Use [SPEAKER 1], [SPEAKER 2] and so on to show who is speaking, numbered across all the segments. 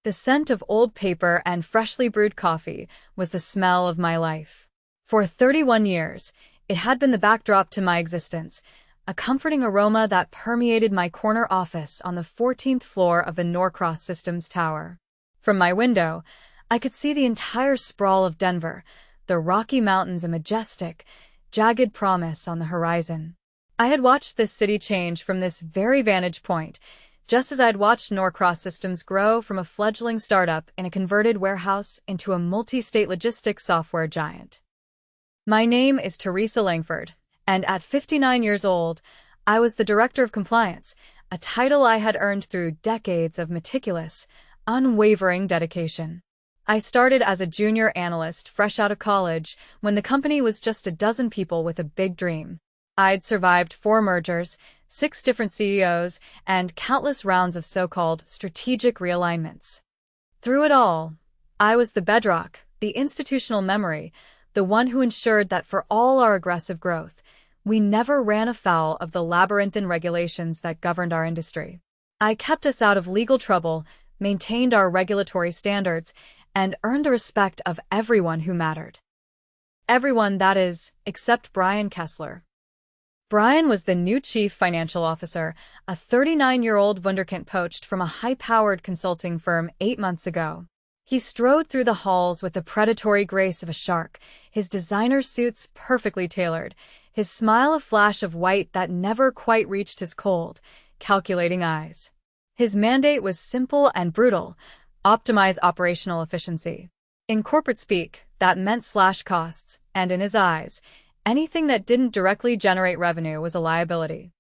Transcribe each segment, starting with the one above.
[SPEAKER 1] The scent of old paper and freshly brewed coffee was the smell of my life. For 31 years, it had been the backdrop to my existence, a comforting aroma that permeated my corner office on the 14th floor of the Norcross Systems Tower. From my window, I could see the entire sprawl of Denver, the Rocky Mountains a majestic, jagged promise on the horizon. I had watched this city change from this very vantage point, just as I had watched Norcross Systems grow from a fledgling startup in a converted warehouse into a multi-state logistics software giant. My name is Teresa Langford, and at 59 years old, I was the Director of Compliance, a title I had earned through decades of meticulous, unwavering dedication. I started as a junior analyst fresh out of college when the company was just a dozen people with a big dream. I'd survived 4 mergers, 6 different CEOs, and countless rounds of so-called strategic realignments. Through it all, I was the bedrock, the institutional memory, the one who ensured that for all our aggressive growth, we never ran afoul of the labyrinthine regulations that governed our industry. I kept us out of legal trouble, maintained our regulatory standards, and earned the respect of everyone who mattered. Everyone, that is, except Brian Kessler. Brian was the new chief financial officer, a 39-year-old wunderkind poached from a high-powered consulting firm 8 months ago. He strode through the halls with the predatory grace of a shark, his designer suits perfectly tailored, his smile a flash of white that never quite reached his cold, calculating eyes. His mandate was simple and brutal: optimize operational efficiency. In corporate speak, that meant slash costs, and in his eyes, anything that didn't directly generate revenue was a liability.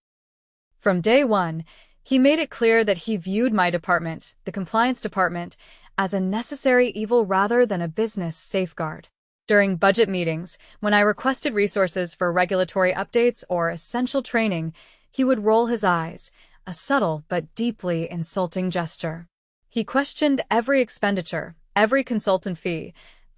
[SPEAKER 1] From day one, he made it clear that he viewed my department, the compliance department, as a necessary evil rather than a business safeguard. During budget meetings, when I requested resources for regulatory updates or essential training, he would roll his eyes, a subtle but deeply insulting gesture. He questioned every expenditure, every consultant fee,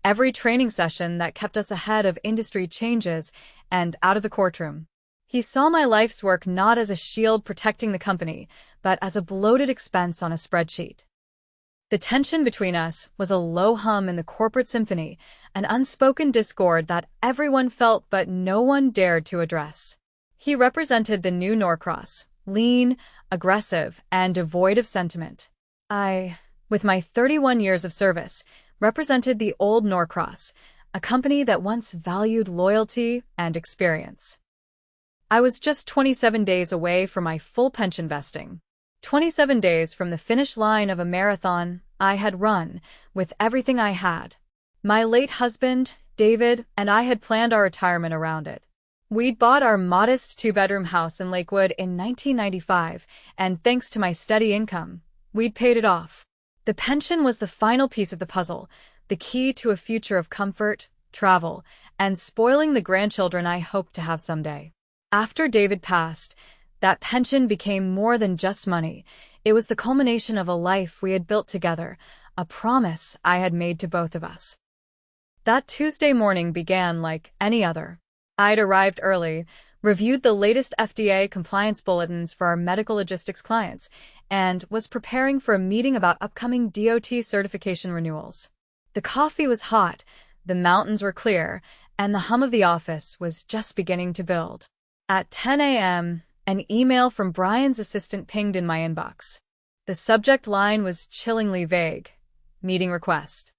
[SPEAKER 1] every training session that kept us ahead of industry changes and out of the courtroom. He saw my life's work not as a shield protecting the company, but as a bloated expense on a spreadsheet. The tension between us was a low hum in the corporate symphony, an unspoken discord that everyone felt but no one dared to address. He represented the new Norcross, lean, aggressive, and devoid of sentiment. I, with my 31 years of service, represented the old Norcross, a company that once valued loyalty and experience. I was just 27 days away from my full pension vesting. 27 days from the finish line of a marathon I had run with everything I had. My late husband, David, and I had planned our retirement around it. We'd bought our modest 2-bedroom house in Lakewood in 1995, and thanks to my steady income, we'd paid it off. The pension was the final piece of the puzzle, the key to a future of comfort, travel, and spoiling the grandchildren I hoped to have someday. After David passed, that pension became more than just money. It was the culmination of a life we had built together, a promise I had made to both of us. That Tuesday morning began like any other. I'd arrived early, reviewed the latest FDA compliance bulletins for our medical logistics clients, and was preparing for a meeting about upcoming DOT certification renewals. The coffee was hot, the mountains were clear, and the hum of the office was just beginning to build. At 10 a.m., an email from Brian's assistant pinged in my inbox. The subject line was chillingly vague: meeting request.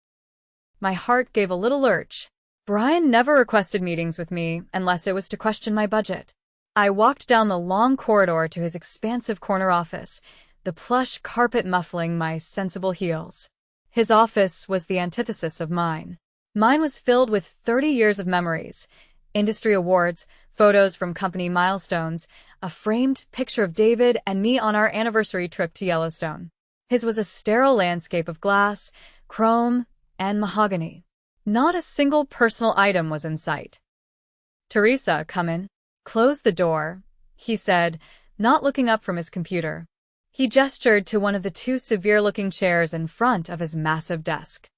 [SPEAKER 1] My heart gave a little lurch. Brian never requested meetings with me unless it was to question my budget. I walked down the long corridor to his expansive corner office, the plush carpet muffling my sensible heels. His office was the antithesis of mine. Mine was filled with 30 years of memories, industry awards, photos from company milestones, a framed picture of David and me on our anniversary trip to Yellowstone. His was a sterile landscape of glass, chrome, and mahogany. Not a single personal item was in sight. "Teresa, come in." "Close the door," he said, not looking up from his computer. He gestured to one of the 2 severe-looking chairs in front of his massive desk.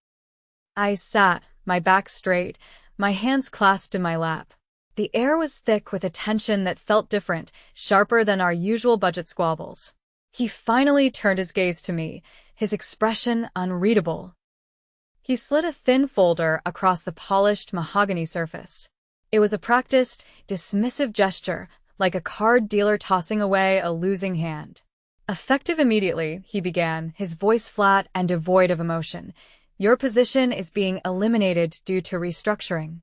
[SPEAKER 1] I sat, my back straight, my hands clasped in my lap. The air was thick with a tension that felt different, sharper than our usual budget squabbles. He finally turned his gaze to me, his expression unreadable. He slid a thin folder across the polished mahogany surface. It was a practiced, dismissive gesture, like a card dealer tossing away a losing hand. Effective immediately, he began, his voice flat and devoid of emotion. Your position is being eliminated due to restructuring.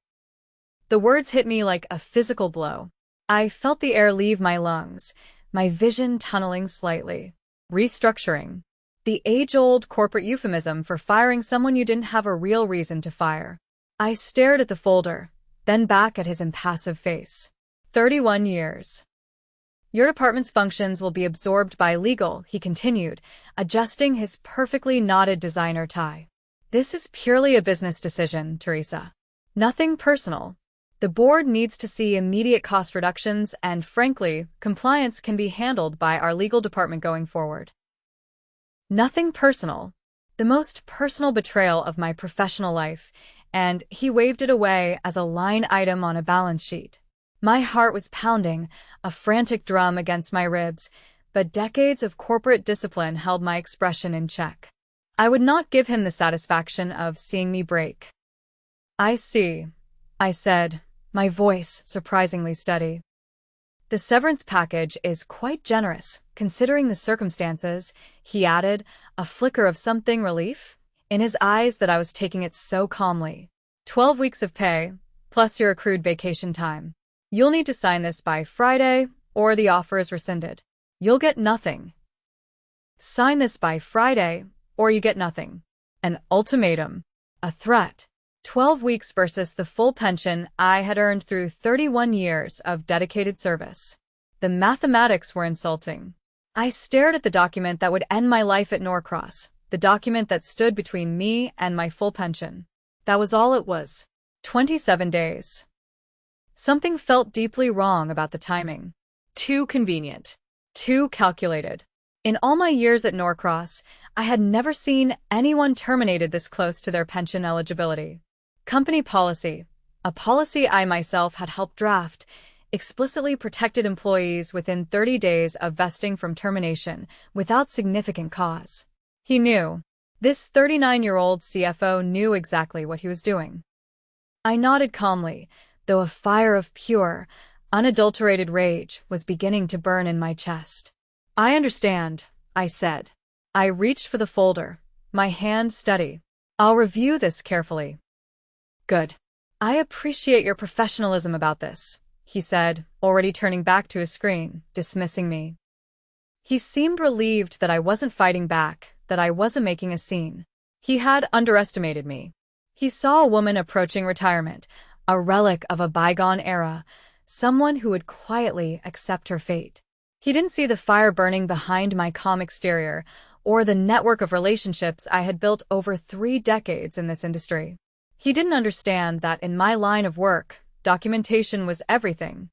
[SPEAKER 1] The words hit me like a physical blow. I felt the air leave my lungs, my vision tunneling slightly. Restructuring. The age-old corporate euphemism for firing someone you didn't have a real reason to fire. I stared at the folder, then back at his impassive face. 31 years. Your department's functions will be absorbed by legal, he continued, adjusting his perfectly knotted designer tie. This is purely a business decision, Teresa. Nothing personal. The board needs to see immediate cost reductions and, frankly, compliance can be handled by our legal department going forward. Nothing personal. The most personal betrayal of my professional life, and he waved it away as a line item on a balance sheet. My heart was pounding, a frantic drum against my ribs, but decades of corporate discipline held my expression in check. I would not give him the satisfaction of seeing me break. I see, I said, my voice surprisingly steady. The severance package is quite generous, considering the circumstances, he added, a flicker of something relief in his eyes that I was taking it so calmly. 12 weeks of pay, plus your accrued vacation time. You'll need to sign this by Friday, or the offer is rescinded. You'll get nothing. Sign this by Friday, or you get nothing. An ultimatum. A threat. 12 weeks versus the full pension I had earned through 31 years of dedicated service. The mathematics were insulting. I stared at the document that would end my life at Norcross, the document that stood between me and my full pension. That was all it was. 27 days. Something felt deeply wrong about the timing. Too convenient. Too calculated. In all my years at Norcross, I had never seen anyone terminated this close to their pension eligibility. Company policy, a policy I myself had helped draft, explicitly protected employees within 30 days of vesting from termination without significant cause. He knew. This 39-year-old CFO knew exactly what he was doing. I nodded calmly, though a fire of pure, unadulterated rage was beginning to burn in my chest. I understand, I said. I reached for the folder, my hand steady. I'll review this carefully. Good. I appreciate your professionalism about this, he said, already turning back to his screen, dismissing me. He seemed relieved that I wasn't fighting back, that I wasn't making a scene. He had underestimated me. He saw a woman approaching retirement, a relic of a bygone era, someone who would quietly accept her fate. He didn't see the fire burning behind my calm exterior, or the network of relationships I had built over 3 decades in this industry. He didn't understand that in my line of work, documentation was everything.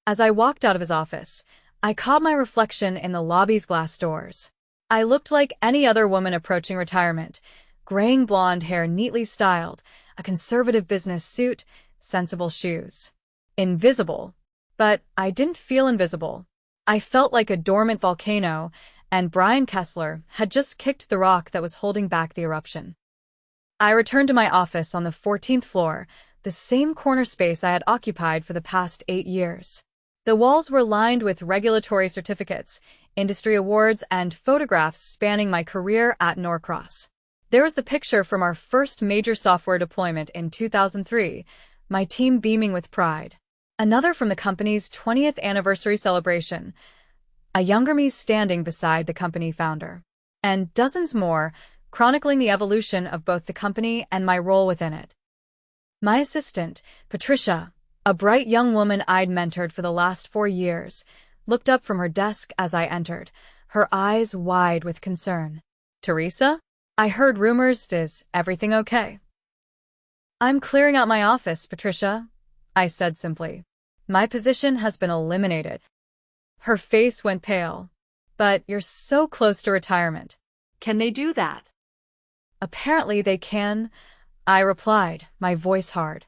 [SPEAKER 1] As I walked out of his office, I caught my reflection in the lobby's glass doors. I looked like any other woman approaching retirement, graying blonde hair neatly styled, a conservative business suit, sensible shoes. Invisible. But I didn't feel invisible. I felt like a dormant volcano, and Brian Kessler had just kicked the rock that was holding back the eruption. I returned to my office on the 14th floor, the same corner space I had occupied for the past 8 years. The walls were lined with regulatory certificates, industry awards, and photographs spanning my career at Norcross. There was the picture from our first major software deployment in 2003, my team beaming with pride. Another from the company's 20th anniversary celebration, a younger me standing beside the company founder. And dozens more, chronicling the evolution of both the company and my role within it. My assistant, Patricia, a bright young woman I'd mentored for the last 4 years, looked up from her desk as I entered, her eyes wide with concern. Teresa? I heard rumors. Is everything okay? I'm clearing out my office, Patricia, I said simply. My position has been eliminated. Her face went pale. But you're so close to retirement. Can they do that? Apparently they can, I replied, my voice hard.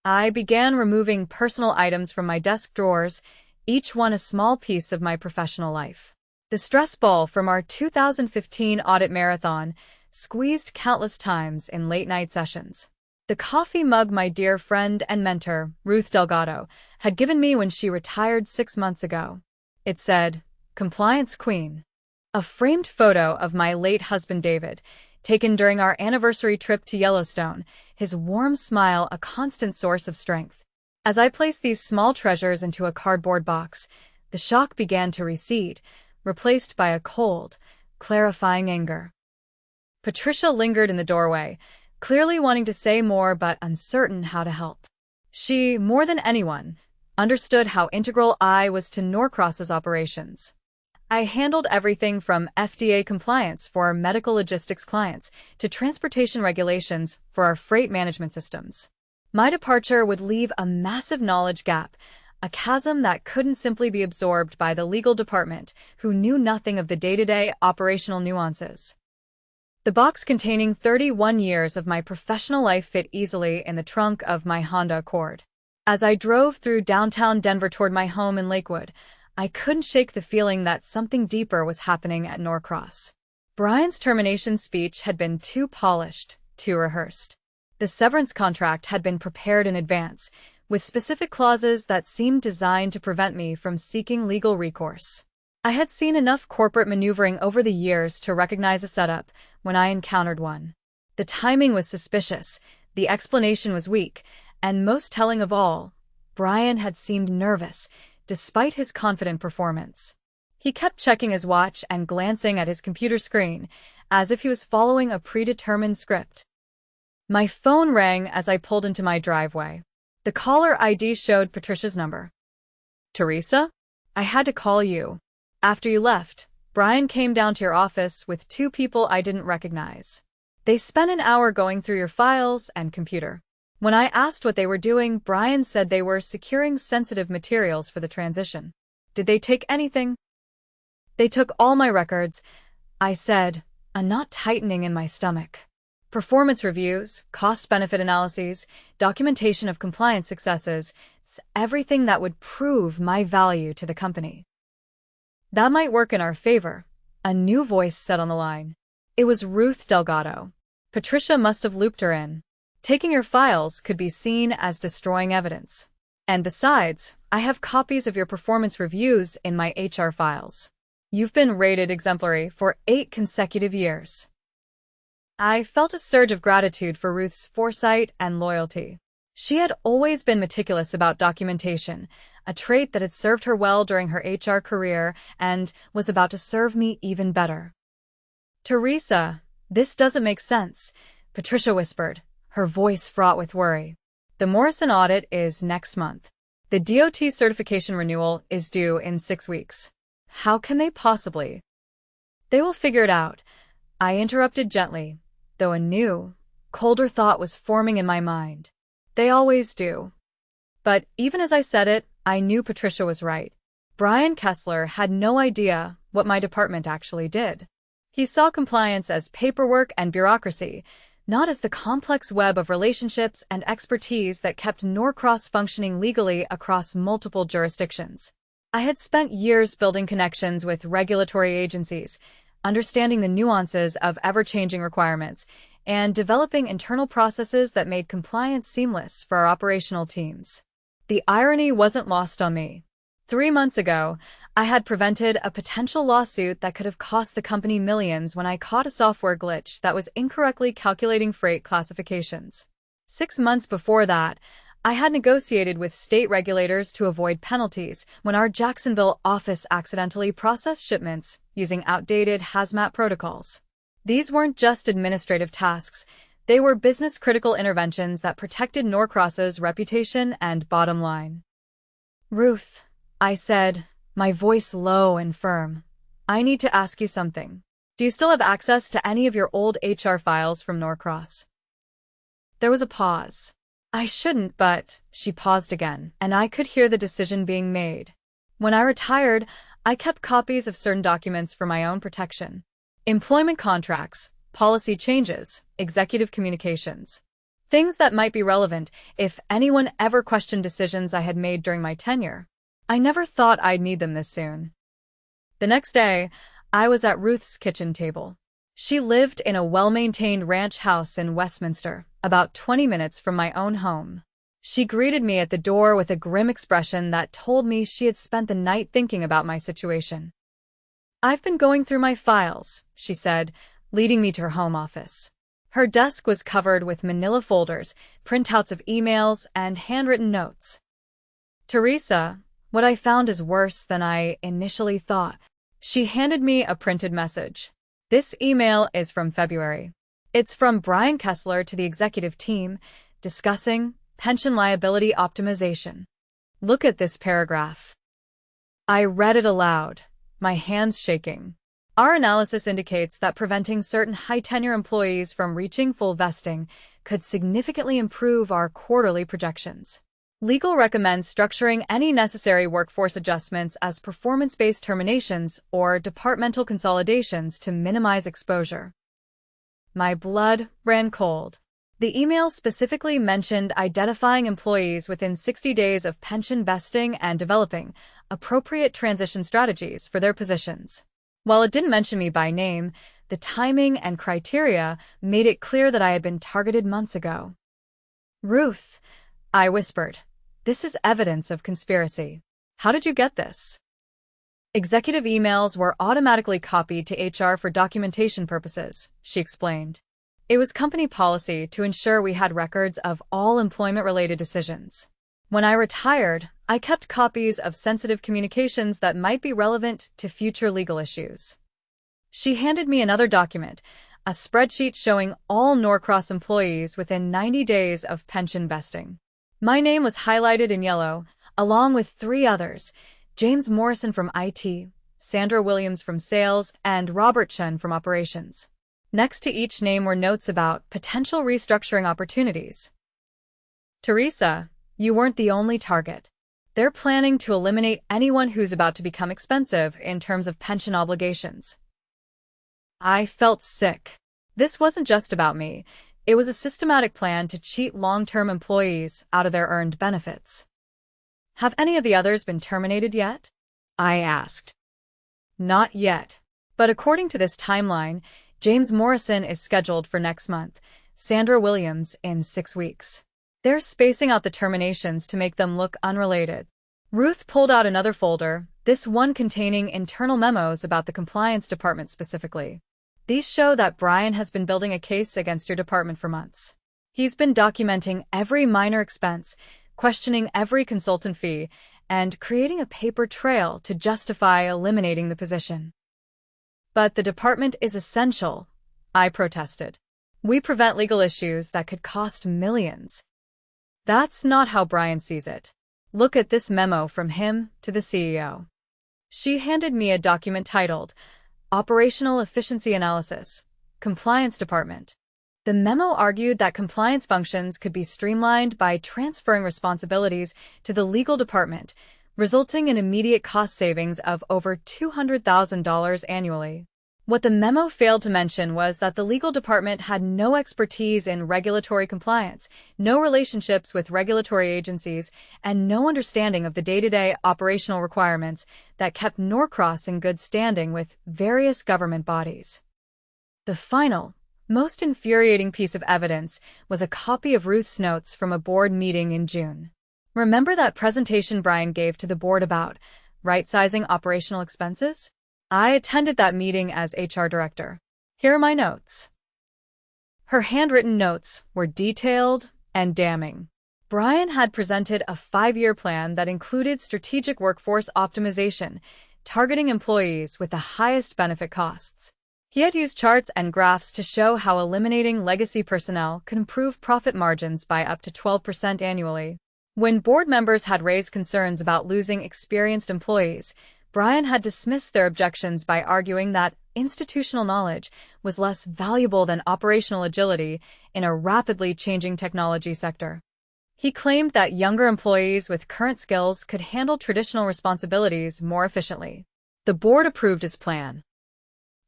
[SPEAKER 1] I began removing personal items from my desk drawers, each one a small piece of my professional life. The stress ball from our 2015 audit marathon, squeezed countless times in late-night sessions. The coffee mug my dear friend and mentor, Ruth Delgado, had given me when she retired 6 months ago. It said, "Compliance Queen." A framed photo of my late husband David, taken during our anniversary trip to Yellowstone, his warm smile a constant source of strength. As I placed these small treasures into a cardboard box, the shock began to recede, replaced by a cold, clarifying anger. Patricia lingered in the doorway, clearly wanting to say more but uncertain how to help. She, more than anyone, understood how integral I was to Norcross's operations. I handled everything from FDA compliance for medical logistics clients to transportation regulations for our freight management systems. My departure would leave a massive knowledge gap, a chasm that couldn't simply be absorbed by the legal department, who knew nothing of the day-to-day operational nuances. The box containing 31 years of my professional life fit easily in the trunk of my Honda Accord. As I drove through downtown Denver toward my home in Lakewood, I couldn't shake the feeling that something deeper was happening at Norcross. Brian's termination speech had been too polished, too rehearsed. The severance contract had been prepared in advance, with specific clauses that seemed designed to prevent me from seeking legal recourse. I had seen enough corporate maneuvering over the years to recognize a setup when I encountered one. The timing was suspicious, the explanation was weak, and most telling of all, Brian had seemed nervous, despite his confident performance. He kept checking his watch and glancing at his computer screen, as if he was following a predetermined script. My phone rang as I pulled into my driveway. The caller ID showed Patricia's number. "Teresa? I had to call you. After you left, Brian came down to your office with two people I didn't recognize. They spent an hour going through your files and computer. When I asked what they were doing, Brian said they were securing sensitive materials for the transition. Did they take anything?" "They took all my records," I said, a knot tightening in my stomach. "Performance reviews, cost-benefit analyses, documentation of compliance successes, everything that would prove my value to the company." "That might work in our favor," a new voice said on the line. It was Ruth Delgado. Patricia must have looped her in. "Taking your files could be seen as destroying evidence. And besides, I have copies of your performance reviews in my HR files. You've been rated exemplary for 8 consecutive years." I felt a surge of gratitude for Ruth's foresight and loyalty. She had always been meticulous about documentation, a trait that had served her well during her HR career and was about to serve me even better. "Teresa, this doesn't make sense," Patricia whispered, her voice fraught with worry. "The Morrison audit is next month. The DOT certification renewal is due in 6 weeks. How can they possibly?" "They will figure it out," I interrupted gently, though a new, colder thought was forming in my mind. "They always do." But even as I said it, I knew Patricia was right. Brian Kessler had no idea what my department actually did. He saw compliance as paperwork and bureaucracy, not as the complex web of relationships and expertise that kept Norcross functioning legally across multiple jurisdictions. I had spent years building connections with regulatory agencies, understanding the nuances of ever-changing requirements, and developing internal processes that made compliance seamless for our operational teams. The irony wasn't lost on me. 3 months ago, I had prevented a potential lawsuit that could have cost the company millions when I caught a software glitch that was incorrectly calculating freight classifications. 6 months before that, I had negotiated with state regulators to avoid penalties when our Jacksonville office accidentally processed shipments using outdated hazmat protocols. These weren't just administrative tasks, they were business-critical interventions that protected Norcross's reputation and bottom line. "Ruth," I said, my voice low and firm, "I need to ask you something. Do you still have access to any of your old HR files from Norcross?" There was a pause. I shouldn't, but she paused again, and I could hear the decision being made. When I retired, I kept copies of certain documents for my own protection. Employment contracts, policy changes, executive communications. Things that might be relevant if anyone ever questioned decisions I had made during my tenure. I never thought I'd need them this soon. The next day, I was at Ruth's kitchen table. She lived in a well-maintained ranch house in Westminster, about 20 minutes from my own home. She greeted me at the door with a grim expression that told me she had spent the night thinking about my situation. "I've been going through my files," she said, leading me to her home office. Her desk was covered with manila folders, printouts of emails, and handwritten notes. "Teresa, what I found is worse than I initially thought." She handed me a printed message. "This email is from February. It's from Brian Kessler to the executive team, discussing pension liability optimization. Look at this paragraph." I read it aloud, my hands shaking. "Our analysis indicates that preventing certain high-tenure employees from reaching full vesting could significantly improve our quarterly projections. Legal recommends structuring any necessary workforce adjustments as performance-based terminations or departmental consolidations to minimize exposure." My blood ran cold. The email specifically mentioned identifying employees within 60 days of pension vesting and developing appropriate transition strategies for their positions. While it didn't mention me by name, the timing and criteria made it clear that I had been targeted months ago. "Ruth," I whispered, "this is evidence of conspiracy. How did you get this?" "Executive emails were automatically copied to HR for documentation purposes," she explained. "It was company policy to ensure we had records of all employment-related decisions. When I retired, I kept copies of sensitive communications that might be relevant to future legal issues." She handed me another document, a spreadsheet showing all Norcross employees within 90 days of pension vesting. My name was highlighted in yellow, along with 3 others: James Morrison from IT, Sandra Williams from Sales, and Robert Chen from Operations. Next to each name were notes about potential restructuring opportunities. "Teresa, you weren't the only target. They're planning to eliminate anyone who's about to become expensive in terms of pension obligations." I felt sick. This wasn't just about me. It was a systematic plan to cheat long-term employees out of their earned benefits. "Have any of the others been terminated yet?" I asked. "Not yet. But according to this timeline, James Morrison is scheduled for next month, Sandra Williams in 6 weeks. They're spacing out the terminations to make them look unrelated." Ruth pulled out another folder, this one containing internal memos about the compliance department specifically. "These show that Brian has been building a case against your department for months. He's been documenting every minor expense, questioning every consultant fee, and creating a paper trail to justify eliminating the position." "But the department is essential," I protested. "We prevent legal issues that could cost millions." "That's not how Brian sees it. Look at this memo from him to the CEO." She handed me a document titled Operational Efficiency Analysis, Compliance Department. The memo argued that compliance functions could be streamlined by transferring responsibilities to the legal department, resulting in immediate cost savings of over $200,000 annually. What the memo failed to mention was that the legal department had no expertise in regulatory compliance, no relationships with regulatory agencies, and no understanding of the day-to-day operational requirements that kept Norcross in good standing with various government bodies. The final, most infuriating piece of evidence was a copy of Ruth's notes from a board meeting in June. Remember that presentation Brian gave to the board about right-sizing operational expenses? I attended that meeting as HR director. Here are my notes. Her handwritten notes were detailed and damning. Brian had presented a 5-year plan that included strategic workforce optimization, targeting employees with the highest benefit costs. He had used charts and graphs to show how eliminating legacy personnel could improve profit margins by up to 12% annually. When board members had raised concerns about losing experienced employees, Brian had dismissed their objections by arguing that institutional knowledge was less valuable than operational agility in a rapidly changing technology sector. He claimed that younger employees with current skills could handle traditional responsibilities more efficiently. The board approved his plan.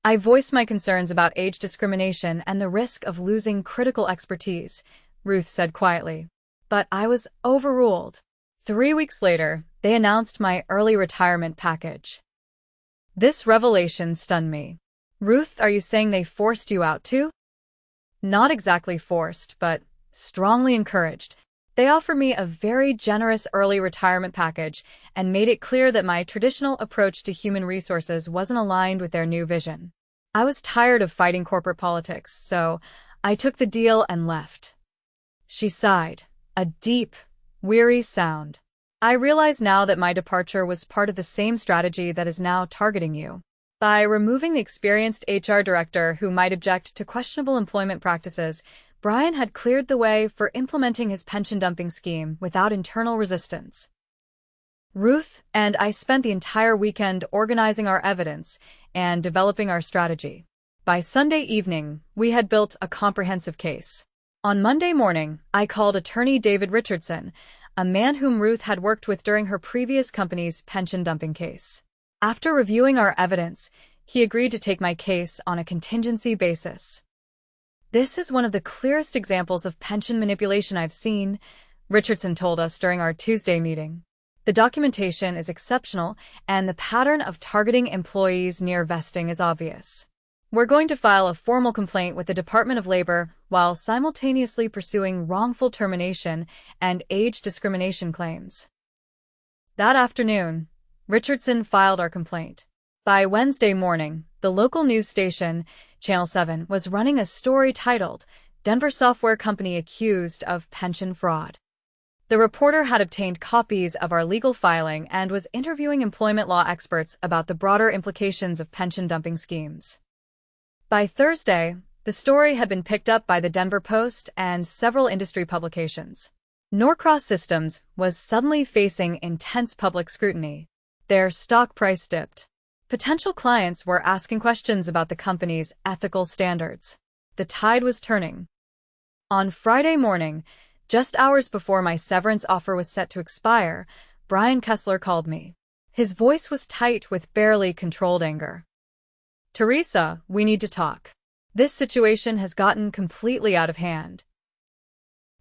[SPEAKER 1] I voiced my concerns about age discrimination and the risk of losing critical expertise, Ruth said quietly. But I was overruled. 3 weeks later, they announced my early retirement package. This revelation stunned me. Ruth, are you saying they forced you out too? Not exactly forced, but strongly encouraged. They offered me a very generous early retirement package and made it clear that my traditional approach to human resources wasn't aligned with their new vision. I was tired of fighting corporate politics, so I took the deal and left. She sighed, a deep, weary sound. I realize now that my departure was part of the same strategy that is now targeting you. By removing the experienced HR director who might object to questionable employment practices, Brian had cleared the way for implementing his pension dumping scheme without internal resistance. Ruth and I spent the entire weekend organizing our evidence and developing our strategy. By Sunday evening, we had built a comprehensive case. On Monday morning, I called attorney David Richardson, a man whom Ruth had worked with during her previous company's pension dumping case. After reviewing our evidence, he agreed to take my case on a contingency basis. This is one of the clearest examples of pension manipulation I've seen, Richardson told us during our Tuesday meeting. The documentation is exceptional, and the pattern of targeting employees near vesting is obvious. We're going to file a formal complaint with the Department of Labor while simultaneously pursuing wrongful termination and age discrimination claims. That afternoon, Richardson filed our complaint. By Wednesday morning, the local news station, Channel 7, was running a story titled, "Denver Software Company Accused of Pension Fraud." The reporter had obtained copies of our legal filing and was interviewing employment law experts about the broader implications of pension dumping schemes. By Thursday, the story had been picked up by the Denver Post and several industry publications. Norcross Systems was suddenly facing intense public scrutiny. Their stock price dipped. Potential clients were asking questions about the company's ethical standards. The tide was turning. On Friday morning, just hours before my severance offer was set to expire, Brian Kessler called me. His voice was tight with barely controlled anger. "Teresa, we need to talk. This situation has gotten completely out of hand."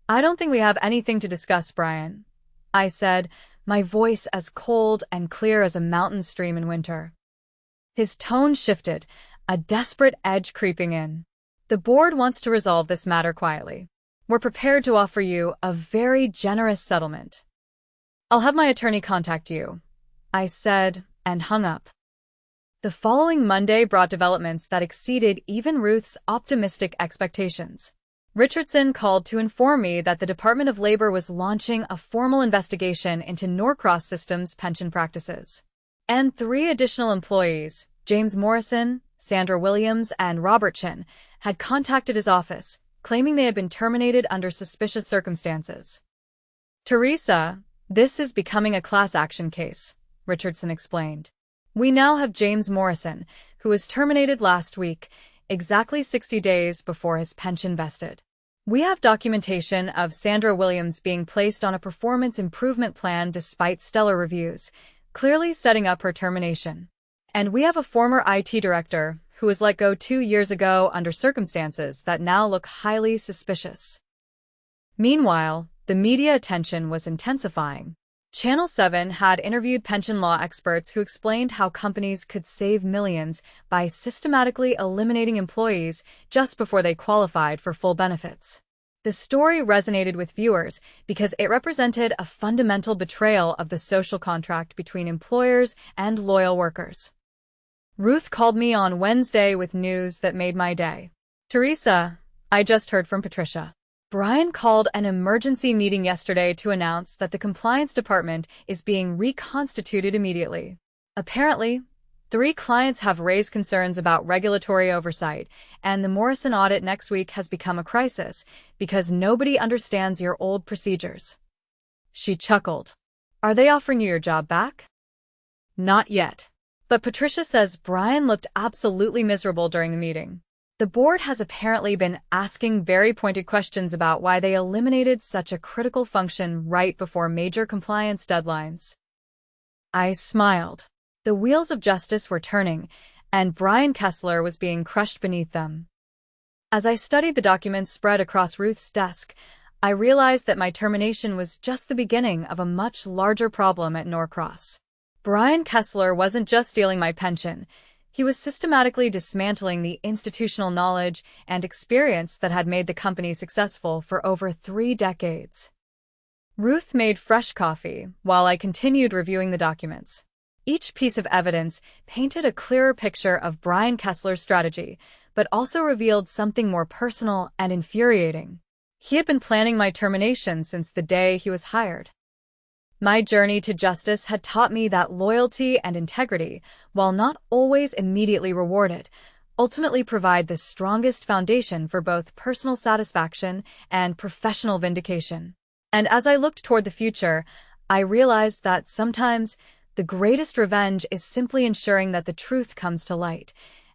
[SPEAKER 1] "I don't think we have anything to discuss, Brian," I said, my voice as cold and clear as a mountain stream in winter. His tone shifted, a desperate edge creeping in. "The board wants to resolve this matter quietly. We're prepared to offer you a very generous settlement." "I'll have my attorney contact you," I said, and hung up. The following Monday brought developments that exceeded even Ruth's optimistic expectations. Richardson called to inform me that the Department of Labor was launching a formal investigation into Norcross Systems' pension practices. And 3 additional employees, James Morrison, Sandra Williams, and Robert Chin, had contacted his office, claiming they had been terminated under suspicious circumstances. "Teresa, this is becoming a class action case," Richardson explained. "We now have James Morrison, who was terminated last week, exactly 60 days before his pension vested. We have documentation of Sandra Williams being placed on a performance improvement plan despite stellar reviews, clearly setting up her termination. And we have a former IT director who was let go 2 years ago under circumstances that now look highly suspicious." Meanwhile, the media attention was intensifying. Channel 7 had interviewed pension law experts who explained how companies could save millions by systematically eliminating employees just before they qualified for full benefits. The story resonated with viewers because it represented a fundamental betrayal of the social contract between employers and loyal workers. Ruth called me on Wednesday with news that made my day. "Teresa, I just heard from Patricia. Brian called an emergency meeting yesterday to announce that the compliance department is being reconstituted immediately. Apparently, 3 clients have raised concerns about regulatory oversight, and the Morrison audit next week has become a crisis because nobody understands your old procedures." She chuckled. "Are they offering you your job back?" "Not yet. But Patricia says Brian looked absolutely miserable during the meeting. The board has apparently been asking very pointed questions about why they eliminated such a critical function right before major compliance deadlines." I smiled. The wheels of justice were turning, and Brian Kessler was being crushed beneath them. As I studied the documents spread across Ruth's desk, I realized that my termination was just the beginning of a much larger problem at Norcross. Brian Kessler wasn't just stealing my pension. He was systematically dismantling the institutional knowledge and experience that had made the company successful for over 3 decades. Ruth made fresh coffee while I continued reviewing the documents. Each piece of evidence painted a clearer picture of Brian Kessler's strategy, but also revealed something more personal and infuriating. He had been planning my termination since the day he was hired. My journey to justice had taught me that loyalty and integrity, while not always immediately rewarded, ultimately provide the strongest foundation for both personal satisfaction and professional vindication. And as I looked toward the future, I realized that sometimes the greatest revenge is simply ensuring that the truth comes to light,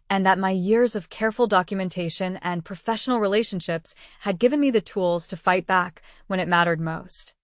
[SPEAKER 1] and that my years of careful documentation and professional relationships had given me the tools to fight back when it mattered most.